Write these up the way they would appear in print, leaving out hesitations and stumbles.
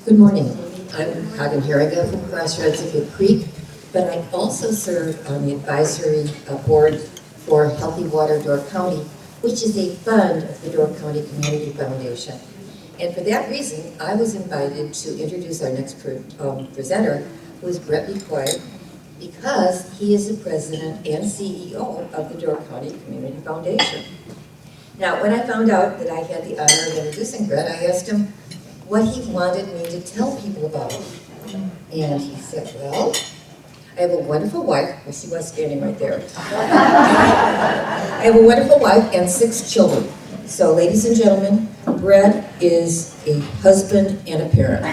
Good morning. I'm Hagen Harriga from Crossroads of Good Creek, but I also serve on the advisory board for Healthy Water Door County, which is a fund of the Door County Community Foundation. And for that reason, I was invited to introduce our next presenter, who is Bret Bicoy, because he is the president and CEO of the Door County Community Foundation. Now, when I found out that I had the honor of introducing Bret, I asked him what he wanted me to tell people about him. And he said, well, I have a wonderful wife. I see one standing right there. I have a wonderful wife and 6 children. So, ladies and gentlemen, Bret is a husband and a parent.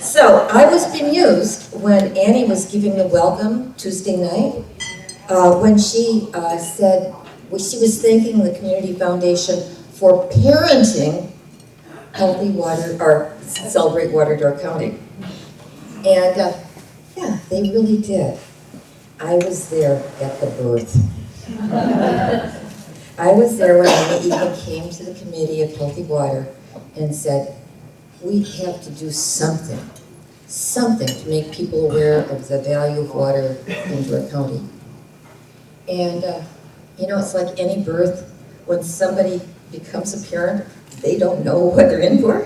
So, I was bemused when Annie was giving the welcome Tuesday night, when she said, she was thanking the Community Foundation for parenting Healthy Water, or Celebrate Water Door County. And yeah, they really did. I was there at the birth. I was there when Annie even came to the committee of Healthy Water and said, we have to do something to make people aware of the value of water in Door County. And you know, it's like any birth, when somebody becomes a parent, they don't know what they're in for.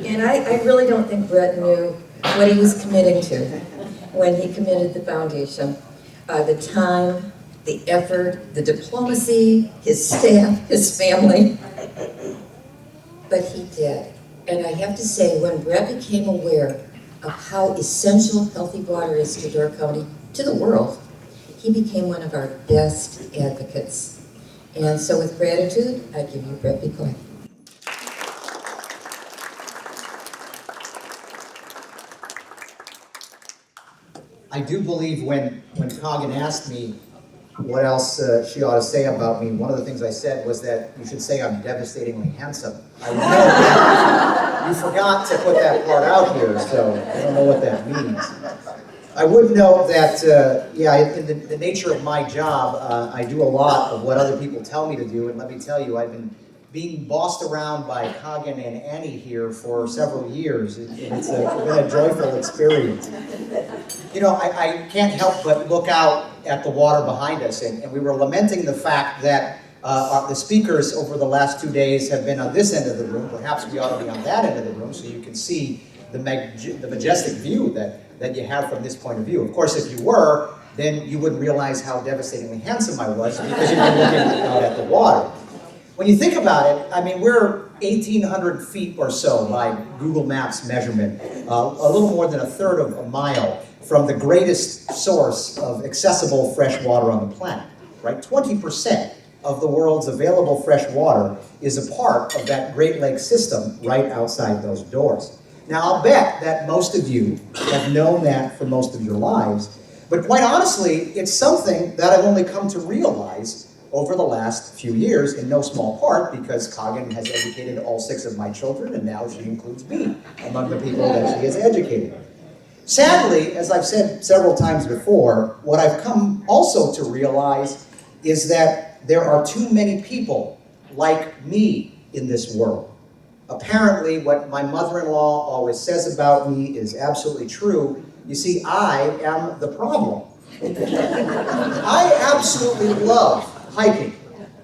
And I really don't think Bret knew what he was committing to when he committed the foundation. The time, the effort, the diplomacy, his staff, his family. But he did. And I have to say, when Bret became aware of how essential healthy water is to Door County, to the world, he became one of our best advocates. And so with gratitude, I give you Bret Bicoy. I do believe when Coggin asked me what else she ought to say about me, one of the things I said was that you should say I'm devastatingly handsome. I would know that. You forgot to put that part out here, so I don't know what that means. I would note that, yeah, in the nature of my job, I do a lot of what other people tell me to do, and let me tell you, I've been being bossed around by Coggin and Annie here for several years, and it's been a joyful experience. You know, I can't help but look out at the water behind us, and we were lamenting the fact that the speakers over the last 2 days have been on this end of the room. Perhaps we ought to be on that end of the room so you can see the majestic view that you have from this point of view. Of course, if you were, then you wouldn't realize how devastatingly handsome I was because you'd be looking out at the water. When you think about it, I mean, we're 1,800 feet or so by Google Maps measurement, a little more than 1/3 of a mile from the greatest source of accessible fresh water on the planet, right? 20% of the world's available fresh water is a part of that Great Lakes system right outside those doors. Now, I'll bet that most of you have known that for most of your lives, but quite honestly, it's something that I've only come to realize over the last few years, in no small part because Coggin has educated all 6 of my children, and now she includes me among the people that she has educated. Sadly, as I've said several times before, what I've come also to realize is that there are too many people like me in this world. Apparently, what my mother-in-law always says about me is absolutely true. You see, I am the problem. I absolutely love hiking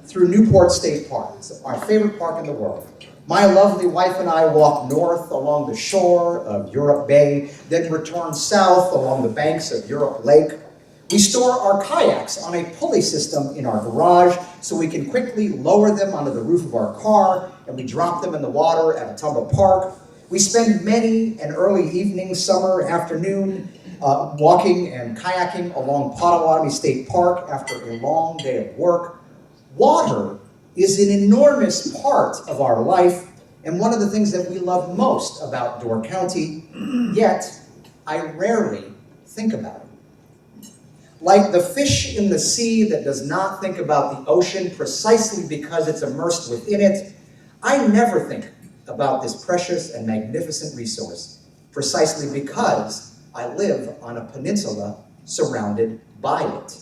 through Newport State Park. It's our favorite park in the world. My lovely wife and I walk north along the shore of Europe Bay, then return south along the banks of Europe Lake. We store our kayaks on a pulley system in our garage so we can quickly lower them onto the roof of our car, and we drop them in the water at Atumba Park. We spend many an early evening, summer afternoon walking and kayaking along Potawatomi State Park after a long day of work. Water is an enormous part of our life and one of the things that we love most about Door County, yet I rarely think about it. Like the fish in the sea that does not think about the ocean precisely because it's immersed within it, I never think about this precious and magnificent resource precisely because I live on a peninsula surrounded by it.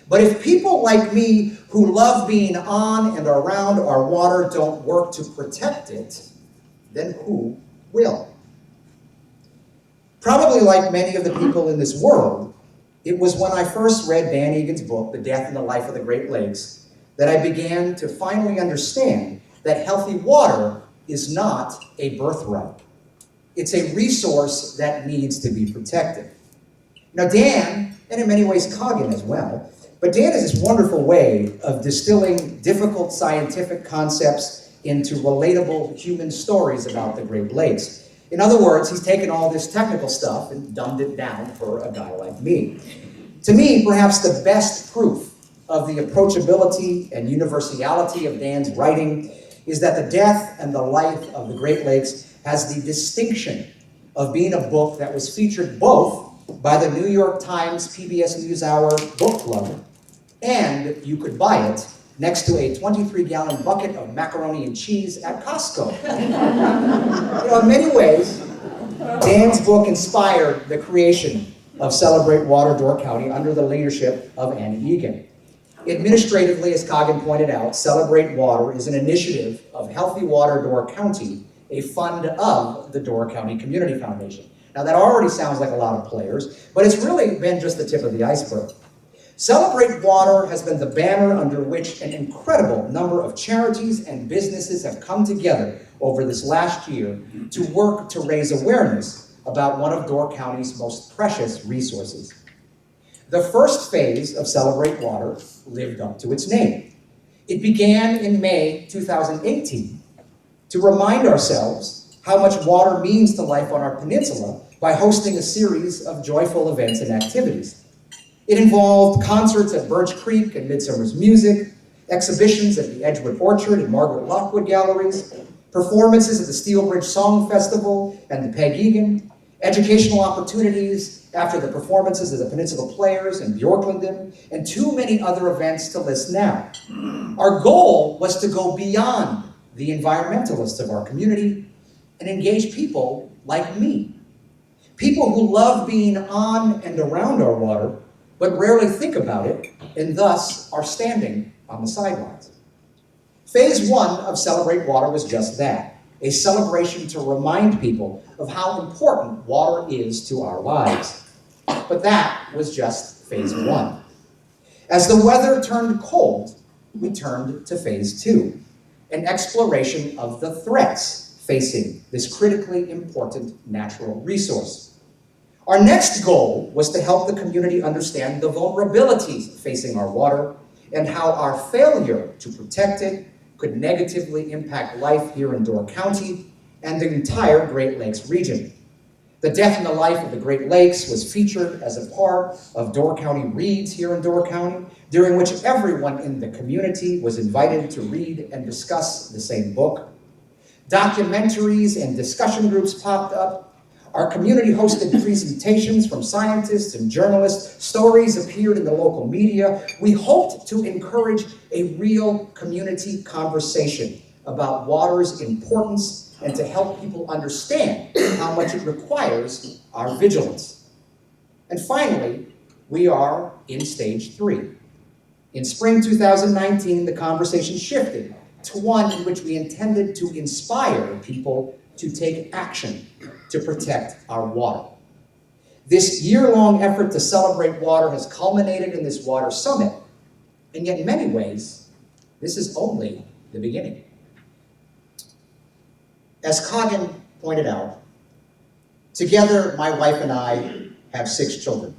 But if people like me who love being on and around our water don't work to protect it, then who will? Probably like many of the people in this world, it was when I first read Dan Egan's book, The Death and the Life of the Great Lakes, that I began to finally understand that healthy water is not a birthright. It's a resource that needs to be protected. Now Dan, and in many ways Coggin as well, but Dan has this wonderful way of distilling difficult scientific concepts into relatable human stories about the Great Lakes. In other words, he's taken all this technical stuff and dumbed it down for a guy like me. To me, perhaps the best proof of the approachability and universality of Dan's writing is that The Death and the Life of the Great Lakes has the distinction of being a book that was featured both by the New York Times PBS NewsHour book club, and you could buy it next to a 23-gallon bucket of macaroni and cheese at Costco. In many ways, Dan's book inspired the creation of Celebrate Water Door County under the leadership of Annie Egan. Administratively, as Coggin pointed out, Celebrate Water is an initiative of Healthy Water Door County, a fund of the Door County Community Foundation. Now that already sounds like a lot of players, but it's really been just the tip of the iceberg. Celebrate Water has been the banner under which an incredible number of charities and businesses have come together over this last year to work to raise awareness about one of Door County's most precious resources. The first phase of Celebrate Water lived up to its name. It began in May 2018 to remind ourselves how much water means to life on our peninsula by hosting a series of joyful events and activities. It involved concerts at Birch Creek and Midsummer's Music, exhibitions at the Edgewood Orchard and Margaret Lockwood Galleries, performances at the Steelbridge Song Festival and the Peg Egan, educational opportunities after the performances of the Peninsula Players and Bjorklanden, and too many other events to list now. Our goal was to go beyond the environmentalists of our community and engage people like me. People who love being on and around our water, but rarely think about it, and thus are standing on the sidelines. Phase one of Celebrate Water was just that, a celebration to remind people of how important water is to our lives. But that was just phase one. As the weather turned cold, we turned to phase two, an exploration of the threats facing this critically important natural resource. Our next goal was to help the community understand the vulnerabilities facing our water and how our failure to protect it could negatively impact life here in Door County and the entire Great Lakes region. The Death and the Life of the Great Lakes was featured as a part of Door County Reads here in Door County, during which everyone in the community was invited to read and discuss the same book. Documentaries and discussion groups popped up. Our community hosted presentations from scientists and journalists. Stories appeared in the local media. We hoped to encourage a real community conversation about water's importance and to help people understand how much it requires our vigilance. And finally, we are in stage three. In spring 2019, the conversation shifted to one in which we intended to inspire people to take action to protect our water. This year-long effort to celebrate water has culminated in this water summit, and yet in many ways, this is only the beginning. As Coggin pointed out, together my wife and I have 6 children.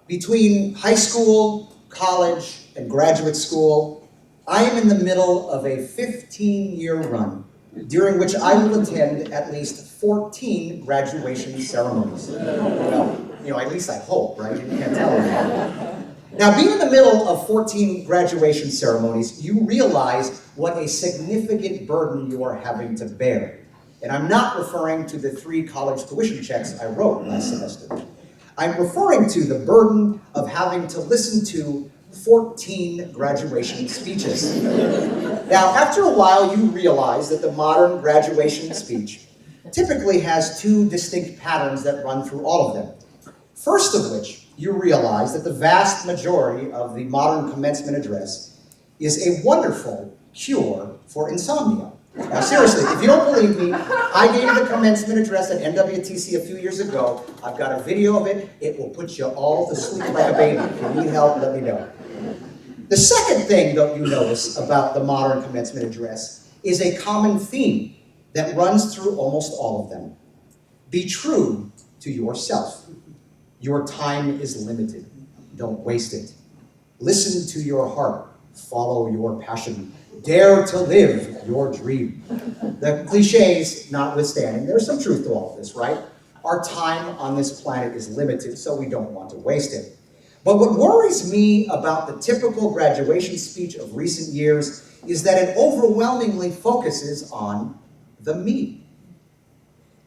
Between high school, college, and graduate school, I am in the middle of a 15-year run during which I will attend at least 14 graduation ceremonies. Well, at least I hope, right? You can't tell me. Now, being in the middle of 14 graduation ceremonies, you realize what a significant burden you are having to bear. And I'm not referring to the 3 college tuition checks I wrote last semester. I'm referring to the burden of having to listen to 14 graduation speeches. Now, after a while, you realize that the modern graduation speech typically has 2 distinct patterns that run through all of them. First of which, you realize that the vast majority of the modern commencement address is a wonderful cure for insomnia. Now seriously, if you don't believe me, I gave the commencement address at NWTC a few years ago. I've got a video of it. It will put you all to sleep like a baby. If you need help, let me know. The second thing that you notice about the modern commencement address is a common theme that runs through almost all of them. Be true to yourself. Your time is limited. Don't waste it. Listen to your heart. Follow your passion. Dare to live your dream. The cliches notwithstanding, there's some truth to all of this, right? Our time on this planet is limited, so we don't want to waste it. But what worries me about the typical graduation speech of recent years is that it overwhelmingly focuses on the me.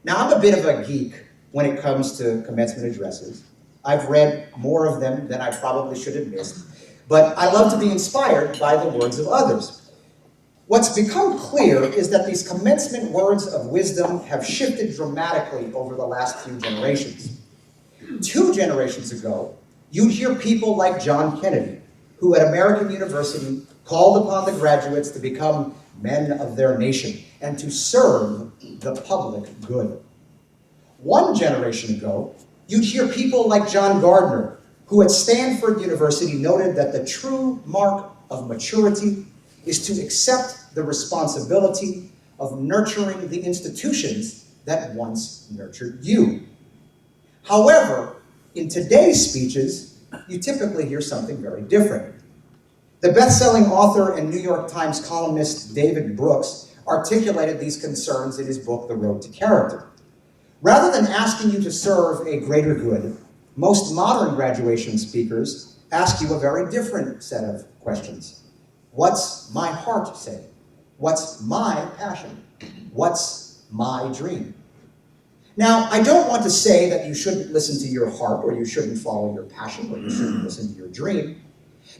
Now, I'm a bit of a geek when it comes to commencement addresses. I've read more of them than I probably should have missed, but I love to be inspired by the words of others. What's become clear is that these commencement words of wisdom have shifted dramatically over the last few generations. 2 generations ago, you'd hear people like John Kennedy, who at American University called upon the graduates to become men of their nation and to serve the public good. 1 generation ago, you'd hear people like John Gardner, who at Stanford University noted that the true mark of maturity is to accept the responsibility of nurturing the institutions that once nurtured you. However, in today's speeches, you typically hear something very different. The best-selling author and New York Times columnist David Brooks articulated these concerns in his book, The Road to Character. Rather than asking you to serve a greater good, most modern graduation speakers ask you a very different set of questions. What's my heart saying? What's my passion? What's my dream? Now, I don't want to say that you shouldn't listen to your heart, or you shouldn't follow your passion, or you shouldn't listen to your dream.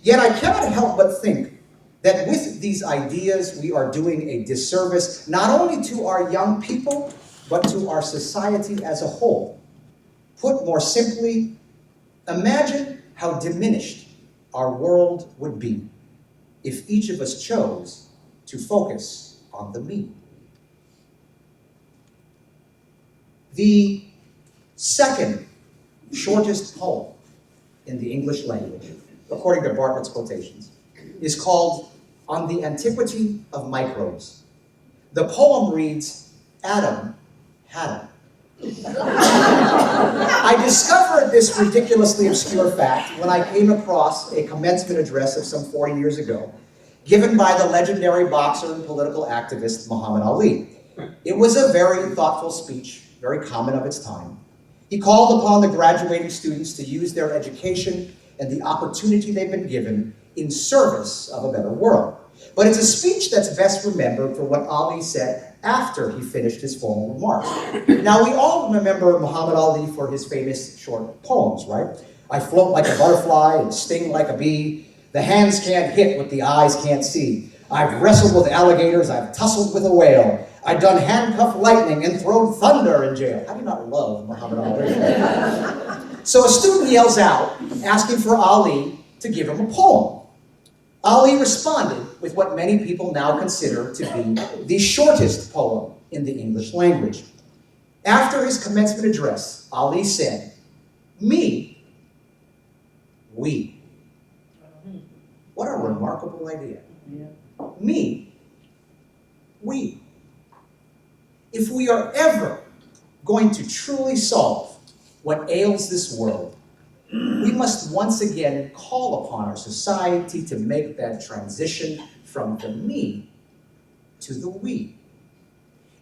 Yet I cannot help but think that with these ideas, we are doing a disservice not only to our young people, but to our society as a whole. Put more simply, imagine how diminished our world would be if each of us chose to focus on the me. The second shortest poem in the English language, according to Bartlett's quotations, is called On the Antiquity of Microbes. The poem reads, Adam had 'em. I discovered this ridiculously obscure fact when I came across a commencement address of some 40 years ago, given by the legendary boxer and political activist Muhammad Ali. It was a very thoughtful speech, very common of its time. He called upon the graduating students to use their education and the opportunity they've been given in service of a better world. But it's a speech that's best remembered for what Ali said after he finished his formal remarks. Now, we all remember Muhammad Ali for his famous short poems, right? I float like a butterfly and sting like a bee. The hands can't hit what the eyes can't see. I've wrestled with alligators, I've tussled with a whale. I've done handcuffed lightning and thrown thunder in jail. How do you not love Muhammad Ali? So a student yells out, asking for Ali to give him a poem. Ali responded with what many people now consider to be the shortest poem in the English language. After his commencement address, Ali said, me, we. What a remarkable idea. Me, we. If we are ever going to truly solve what ails this world, we must once again call upon our society to make that transition from the me to the we.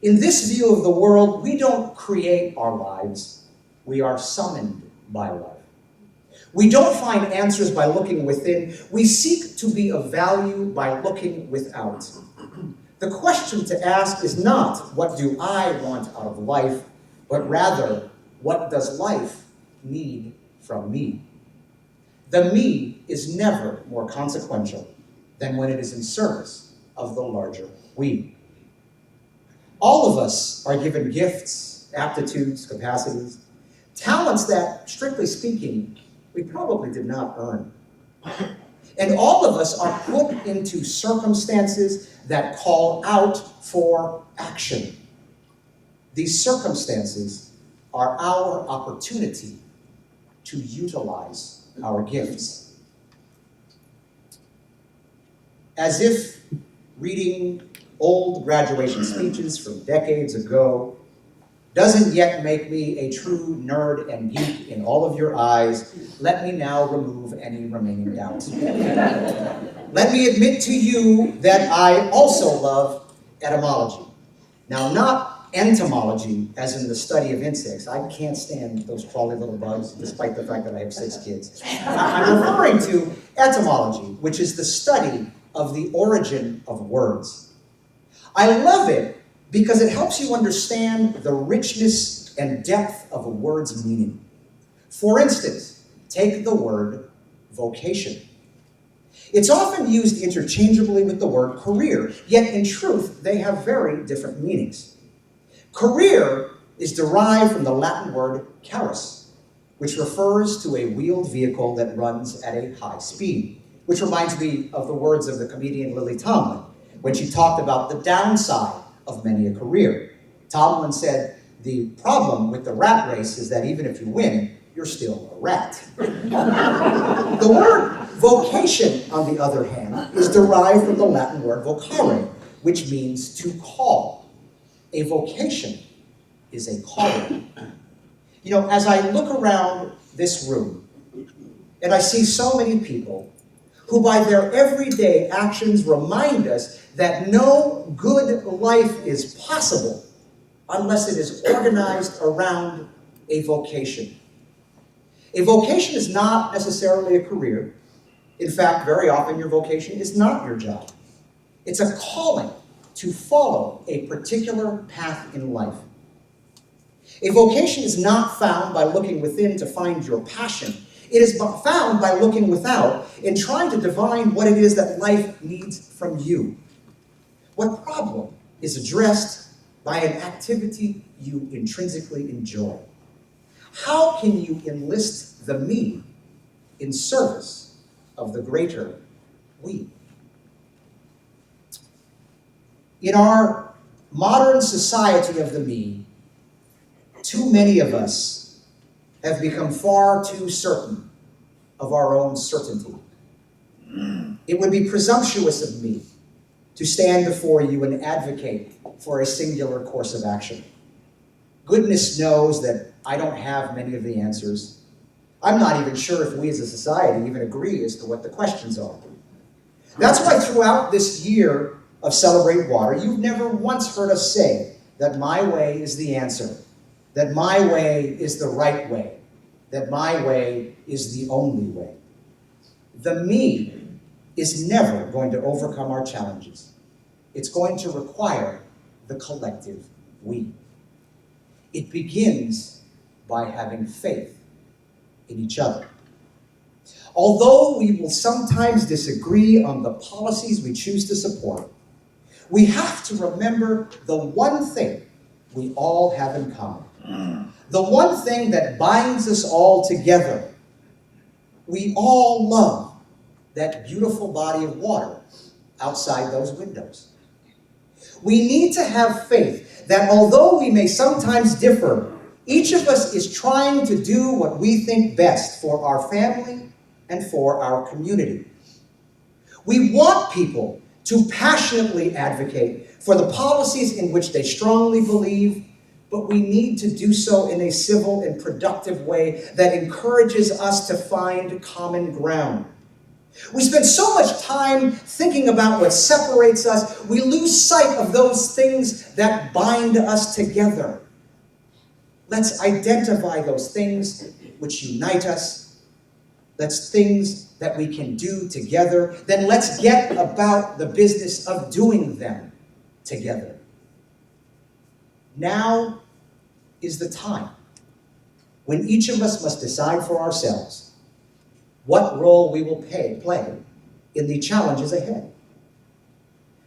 In this view of the world, we don't create our lives, we are summoned by life. We don't find answers by looking within, we seek to be of value by looking without. The question to ask is not, what do I want out of life, but rather, what does life need from me? The me is never more consequential than when it is in service of the larger we. All of us are given gifts, aptitudes, capacities, talents that, strictly speaking, we probably did not earn. And all of us are put into circumstances that call out for action. These circumstances are our opportunity to utilize our gifts. As if reading old graduation speeches from decades ago doesn't yet make me a true nerd and geek in all of your eyes, let me now remove any remaining doubts. Let me admit to you that I also love etymology. Now, not entomology, as in the study of insects. I can't stand those crawly little bugs, despite the fact that I have 6 kids. I'm referring to etymology, which is the study of the origin of words. I love it because it helps you understand the richness and depth of a word's meaning. For instance, take the word vocation. It's often used interchangeably with the word career, yet in truth, they have very different meanings. Career is derived from the Latin word carus, which refers to a wheeled vehicle that runs at a high speed, which reminds me of the words of the comedian Lily Tomlin, when she talked about the downside of many a career. Tomlin said, the problem with the rat race is that even if you win, you're still a rat. The word vocation, on the other hand, is derived from the Latin word vocare, which means to call. A vocation is a calling. You know, as I look around this room, and I see so many people who by their everyday actions remind us that no good life is possible unless it is organized around a vocation. A vocation is not necessarily a career. In fact, very often your vocation is not your job. It's a calling to follow a particular path in life. A vocation is not found by looking within to find your passion. It is found by looking without and trying to divine what it is that life needs from you. What problem is addressed by an activity you intrinsically enjoy? How can you enlist the me in service of the greater we? In our modern society of the me, too many of us have become far too certain of our own certainty. It would be presumptuous of me to stand before you and advocate for a singular course of action. Goodness knows that I don't have many of the answers. I'm not even sure if we as a society even agree as to what the questions are. That's why throughout this year of Celebrate Water, you've never once heard us say that my way is the answer, that my way is the right way, that my way is the only way. The me is never going to overcome our challenges. It's going to require the collective we. It begins by having faith in each other. Although we will sometimes disagree on the policies we choose to support, we have to remember the one thing we all have in common. The one thing that binds us all together. We all love that beautiful body of water outside those windows. We need to have faith that although we may sometimes differ, each of us is trying to do what we think best for our family and for our community. We want people to passionately advocate for the policies in which they strongly believe, but we need to do so in a civil and productive way that encourages us to find common ground. We spend so much time thinking about what separates us, we lose sight of those things that bind us together. Let's identify those things which unite us. That's things that we can do together. Then let's get about the business of doing them together. Now is the time when each of us must decide for ourselves what role we will play in the challenges ahead.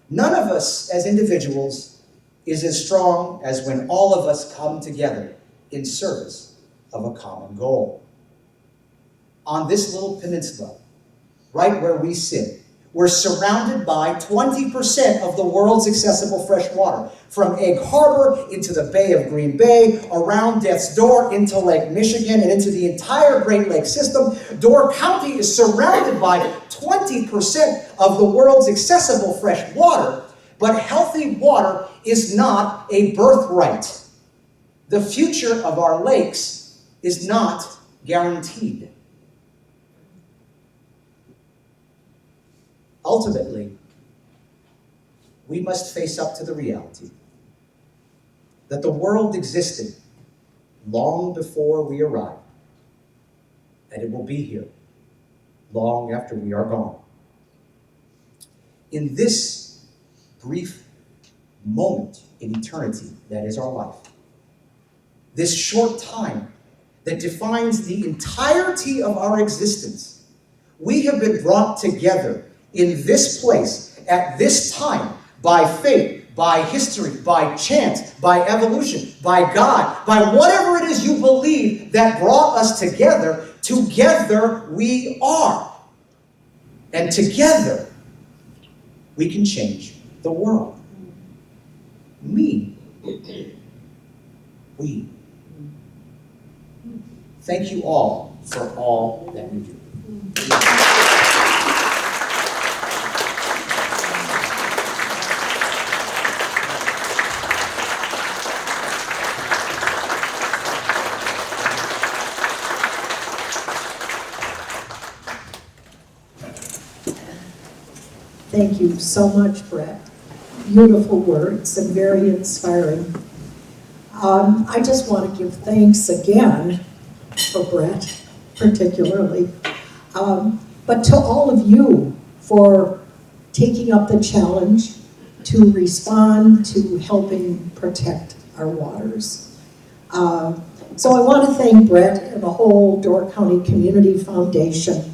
None of us as individuals is as strong as when all of us come together in service of a common goal. On this little peninsula, right where we sit. We're surrounded by 20% of the world's accessible fresh water. From Egg Harbor into the Bay of Green Bay, around Death's Door, into Lake Michigan, and into the entire Great Lakes system, Door County is surrounded by 20% of the world's accessible fresh water. But healthy water is not a birthright. The future of our lakes is not guaranteed. Ultimately, we must face up to the reality that the world existed long before we arrived, and it will be here long after we are gone. In this brief moment in eternity that is our life, this short time that defines the entirety of our existence, we have been brought together in this place, at this time, by fate, by history, by chance, by evolution, by God, by whatever it is you believe that brought us together. Together we are. And together we can change the world. We. Thank you all for all that you do. Thank you so much, Bret. Beautiful words and very inspiring. I just want to give thanks again for Bret, particularly, but to all of you for taking up the challenge to respond to helping protect our waters. So I want to thank Bret and the whole Door County Community Foundation.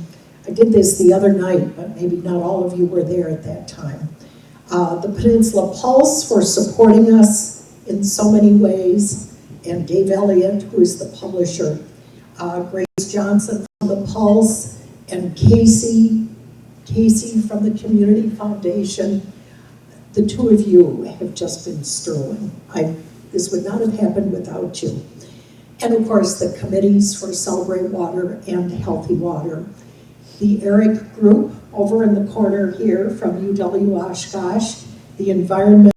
I did this the other night, but maybe not all of you were there at that time. The Peninsula Pulse for supporting us in so many ways, and Dave Elliott, who is the publisher, Grace Johnson from the Pulse, and Casey from the Community Foundation. The two of you have just been sterling. This would not have happened without you. And of course, the committees for Celebrate Water and Healthy Water. The ERIC group over in the corner here from UW Oshkosh, the Environmental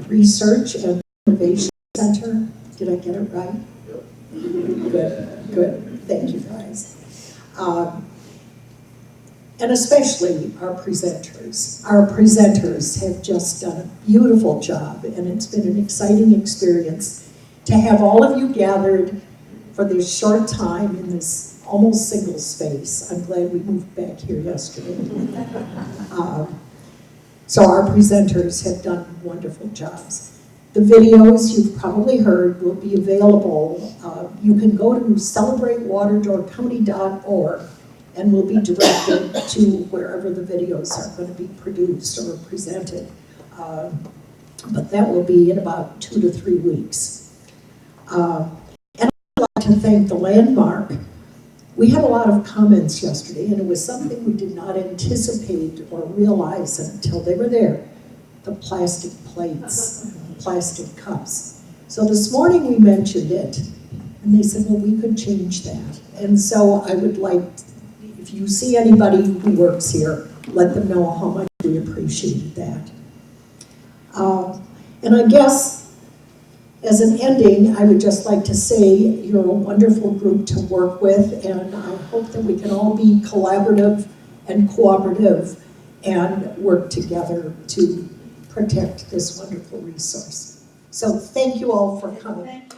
Research and Innovation Center. Did I get it right? Yep. Good. Thank you, guys. And especially our presenters. Our presenters have just done a beautiful job, and it's been an exciting experience to have all of you gathered for this short time in this almost single space. I'm glad we moved back here yesterday. So our presenters have done wonderful jobs. The videos you've probably heard will be available. You can go to celebratewaterdoorcounty.org and will be directed to wherever the videos are going to be produced or presented. But that will be in about 2 to 3 weeks. And I'd like to thank the Landmark. We had a lot of comments yesterday, and it was something we did not anticipate or realize until they were there. The plastic plates, plastic cups. So this morning we mentioned it, and they said, well, we could change that. And so I would like, if you see anybody who works here, let them know how much we appreciated that. And I guess, as an ending, I would just like to say you're a wonderful group to work with, and I hope that we can all be collaborative and cooperative and work together to protect this wonderful resource. So thank you all for coming.